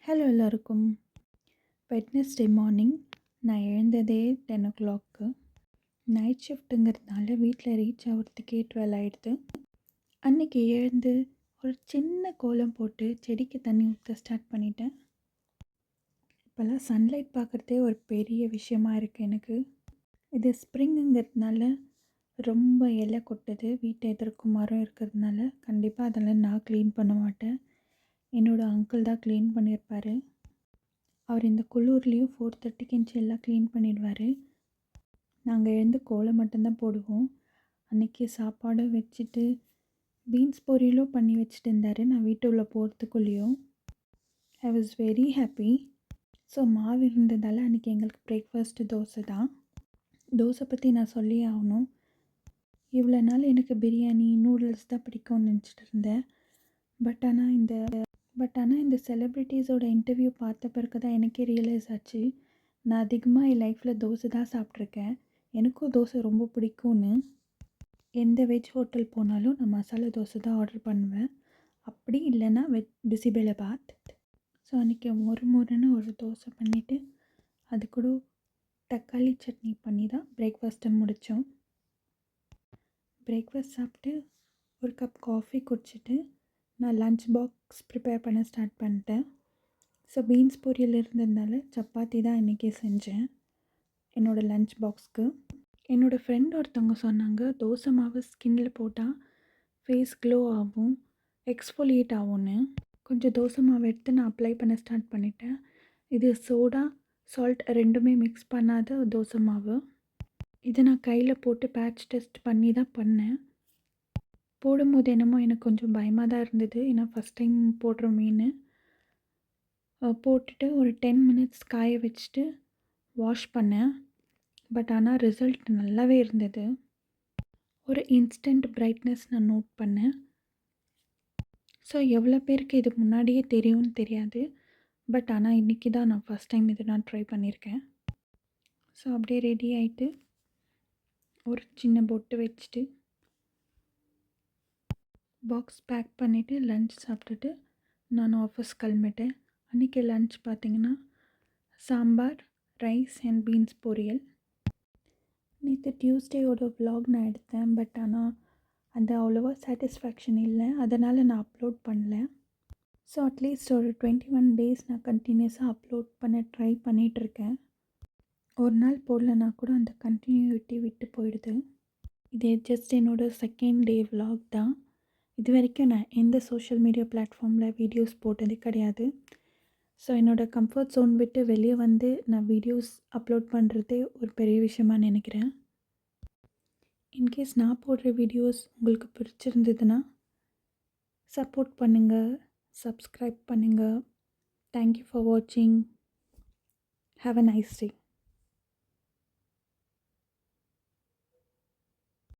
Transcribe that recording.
Hello எல்லாருக்கும். Wednesday morning நான் எழுந்ததே 10 o'clock. Night ஷிஃப்ட்டுங்கிறதுனால வீட்டில் ரீச் ஆகிறதுக்கே 12 ஆகிடுது. அன்றைக்கி எழுந்து ஒரு சின்ன கோலம் போட்டு செடிக்கு தண்ணி ஊற்ற ஸ்டார்ட் பண்ணிட்டேன். இப்போல்லாம் சன்லைட் பார்க்குறதே ஒரு பெரிய விஷயமா இருக்குது எனக்கு. இது ஸ்ப்ரிங்குங்கிறதுனால ரொம்ப இலை கொட்டுது. வீட்டை எதிர்க்கும் மரம் இருக்கிறதுனால கண்டிப்பாக அதெல்லாம் நான் க்ளீன் பண்ண மாட்டேன். என்னோடய அங்கிள் தான் க்ளீன் பண்ணியிருப்பார். அவர் இந்த குளூர்லேயும் 4:30 எல்லாம் க்ளீன் பண்ணிடுவார். நாங்கள் எழுந்து கோலம் மட்டும்தான் போடுவோம். அன்றைக்கி சாப்பாடு வச்சுட்டு பீன்ஸ் பொரியலும் பண்ணி வச்சுட்டு இருந்தார். நான் வீட்டு உள்ளே போகிறதுக்குள்ளேயும் I was very happy. So மாவு இருந்ததால் அன்றைக்கி எங்களுக்கு பிரேக்ஃபாஸ்ட்டு தோசை தான். தோசை பற்றி நான் சொல்லி ஆகணும். இவ்வளோ நாள் எனக்கு பிரியாணி நூடுல்ஸ் தான் பிடிக்கும்னு நினச்சிட்டு இருந்தேன். பட் ஆனால் இந்த செலிப்ரிட்டிஸோட இன்டர்வியூ பார்த்த பிறகு தான் எனக்கே ரியலைஸ் ஆச்சு, நான் அதிகமாக என் லைஃப்பில் தோசை தான் சாப்பிட்ருக்கேன். எனக்கும் தோசை ரொம்ப பிடிக்கும்னு. எந்த வெஜ் ஹோட்டல் போனாலும் நான் மசாலா தோசை தான் ஆர்டர் பண்ணுவேன். அப்படி இல்லைன்னா பிசிபெலை பாத். ஸோ அன்றைக்கி மொறுன்னு ஒரு தோசை பண்ணிவிட்டு அது கூட தக்காளி சட்னி பண்ணி தான் பிரேக்ஃபாஸ்ட்டை முடித்தோம். பிரேக்ஃபாஸ்ட் சாப்பிட்டு ஒரு கப் காஃபி குடிச்சிட்டு நான் லன்ச் பாக்ஸ் ப்ரிப்பேர் பண்ண ஸ்டார்ட் பண்ணிட்டேன். ஸோ பீன்ஸ் பொரியல் இருந்ததுனால சப்பாத்தி தான் இன்றைக்கி செஞ்சேன் என்னோடய லன்ச் பாக்ஸ்க்கு. என்னோடய ஃப்ரெண்ட் ஒருத்தவங்க சொன்னாங்க, தோசை மாவு ஸ்கின்னில் போட்டால் ஃபேஸ் க்ளோ ஆகும், எக்ஸ்ஃபோலியேட் ஆகும்னு. கொஞ்சம் தோசை மாவு எடுத்து நான் அப்ளை பண்ண ஸ்டார்ட் பண்ணிட்டேன். இது சோடா சால்ட் ரெண்டுமே மிக்ஸ் பண்ணாத தோசை மாவு. இதை நான் கையில் போட்டு பேட்ச் டெஸ்ட் பண்ணி தான் பண்ணேன். போடும்போது என்னமோ எனக்கு கொஞ்சம் பயமாக தான் இருந்தது. ஏன்னா ஃபஸ்ட் டைம் போடுற மீன். போட்டுட்டு ஒரு 10 minutes காய வச்சுட்டு வாஷ் பண்ணேன். பட் ஆனால் ரிசல்ட் நல்லாவே இருந்தது. ஒரு இன்ஸ்டன்ட் பிரைட்னஸ் நான் நோட் பண்ணேன். ஸோ எவ்வளோ பேருக்கு இது முன்னாடியே தெரியும்னு தெரியாது. பட் ஆனால் இன்றைக்கி தான் நான் ஃபஸ்ட் டைம் இதை நான் ட்ரை பண்ணியிருக்கேன். ஸோ அப்படியே ரெடி ஆகிட்டு ஒரு சின்ன பொட்டு வச்சுட்டு பாக்ஸ் பேக் பண்ணிவிட்டு லன்ச் சாப்பிட்டுட்டு நான் ஆஃபீஸ் கிளம்பிட்டேன். அன்றைக்கி லன்ச் பார்த்திங்கன்னா சாம்பார், ரைஸ் அண்ட் பீன்ஸ் பொரியல். நேற்று டியூஸ்டேயோட விலாக் நான் எடுத்தேன். பட் ஆனால் அது அவ்வளோவா சாட்டிஸ்ஃபேக்ஷன் இல்லை. அதனால் நான் அப்லோட் பண்ணல. ஸோ அட்லீஸ்ட் ஒரு 21 days நான் கண்டினியூஸாக அப்லோட் பண்ண ட்ரை பண்ணிகிட்ருக்கேன். ஒரு நாள் போடலன்னா கூட அந்த கண்டினியூட்டி விட்டு போயிடுது. இது ஜஸ்ட் என்னோடய செகண்ட் டே விலாக் தான். இது வரைக்கும் நான் எந்த சோஷியல் மீடியா பிளாட்ஃபார்மில் வீடியோஸ் போட்டதே கிடையாது. ஸோ என்னோடய கம்ஃபர்ட் ஜோன் விட்டு வெளியே வந்து நான் வீடியோஸ் அப்லோட் பண்ணுறதே ஒரு பெரிய விஷயமாக நினைக்கிறேன். இன்கேஸ் நான் போடுற வீடியோஸ் உங்களுக்கு பிடிச்சிருந்ததுன்னா சப்போர்ட் பண்ணுங்கள், சப்ஸ்கிரைப் பண்ணுங்கள். தேங்க்யூ ஃபார் வாட்சிங். Have a nice day.